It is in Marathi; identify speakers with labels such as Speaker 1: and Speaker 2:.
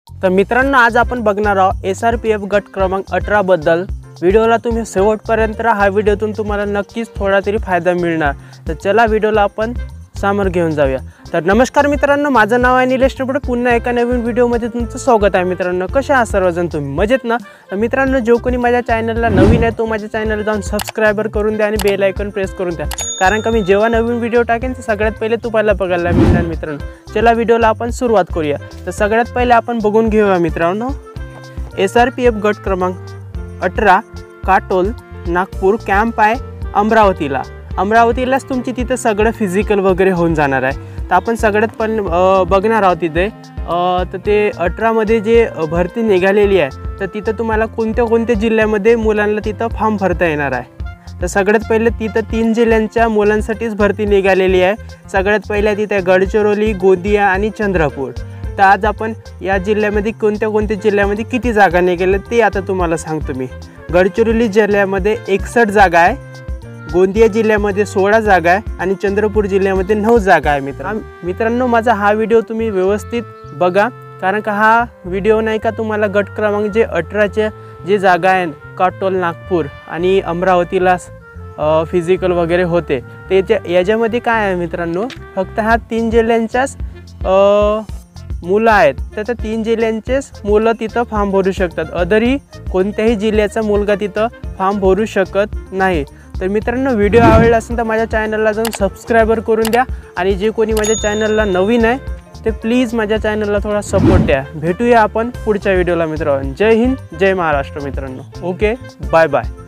Speaker 1: तर मित्रांनो, आज आपण बघणार आहोत SRPF गट क्रमांक 18 बद्दल। व्हिडिओला तुम्ही शेवटपर्यंत राहा, हा व्हिडिओतून तुम्हाला नक्कीच थोडा तरी फायदा मिळणार। तर चला व्हिडिओला आपण समोर घेऊन जाऊया। तर नमस्कार मित्रांनो, माझं नाव आहे निलेश टोपडे। पुन्हा एका नवीन व्हिडिओमध्ये तुमचं स्वागत आहे। मित्रांनो, कसे आहात सर्वजण? तुम्ही मजेत ना? तर मित्रांनो, जो कोणी माझ्या चॅनलला नवीन आहे तो माझ्या चॅनलला जाऊन सबस्क्राइबर करून द्या आणि बेल आयकॉन प्रेस करून द्या, कारण का मी जेव्हा नवीन व्हिडिओ टाकेन तर सगळ्यात पहिले तुम्हाला बघायला मिळणार। मित्रांनो, चला व्हिडिओला आपण सुरुवात करूया। तर सगळ्यात पहिले आपण बघून घेऊया मित्रांनो, SRPF गट क्रमांक 18 काटोल नागपूर कॅम्प आहे अमरावतीला। अमरावतीलाच तुमची तिथे सगळं फिजिकल वगैरे होऊन जाणार आहे। तर आपण सगळ्यात पण बघणार आहोत तिथे। तर ते 18 मध्ये जे भरती निघालेली आहे, तर तिथं तुम्हाला कोणत्या जिल्ह्यामध्ये मुलांना तिथं फॉर्म भरता येणार आहे। तर सगळ्यात पहिले तिथं 3 जिल्ह्यांच्या मुलांसाठीच भरती निघालेली आहे। सगळ्यात पहिले तिथे गडचिरोली, गोंदिया आणि चंद्रपूर। तर आज आपण या जिल्ह्यामध्ये कोणत्या जिल्ह्यामध्ये किती जागा निघाल्या ते आता तुम्हाला सांगतो मी। गडचिरोली जिल्ह्यामध्ये 61 जागा आहे, गोंदिया जिल्ह्यामध्ये 16 जागा आहे आणि चंद्रपूर जिल्ह्यामध्ये 9 जागा आहे। मित्रांनो, माझा हा व्हिडिओ तुम्ही व्यवस्थित बघा, कारण का हा व्हिडिओ नाही का तुम्हाला गट क्रमांक जे 18चे जे जागा आहे काटोल नागपूर आणि अमरावतीला फिजिकल वगैरे होते ते याच्यामध्ये काय आहे मित्रांनो, फक्त हा 3 जिल्ह्यांच्याच मुलं आहेत। तर त्या 3 जिल्ह्यांचेच मुलं तिथं फॉर्म भरू शकतात। अदरही कोणत्याही जिल्ह्याचा मुलगा तिथं फॉर्म भरू शकत नाही। तर मित्रांनो, व्हिडिओ आवडला असेल तर माझ्या चॅनलला जाऊन सबस्क्राइबर करून द्या आणि जे कोणी माझ्या चॅनलला नवीन आहे ते प्लीज माझ्या चॅनलला थोडा सपोर्ट द्या। भेटूया आपण पुढच्या व्हिडिओला मित्रांनो। जय हिंद, जय महाराष्ट्र मित्रांनो। Okay, bye bye.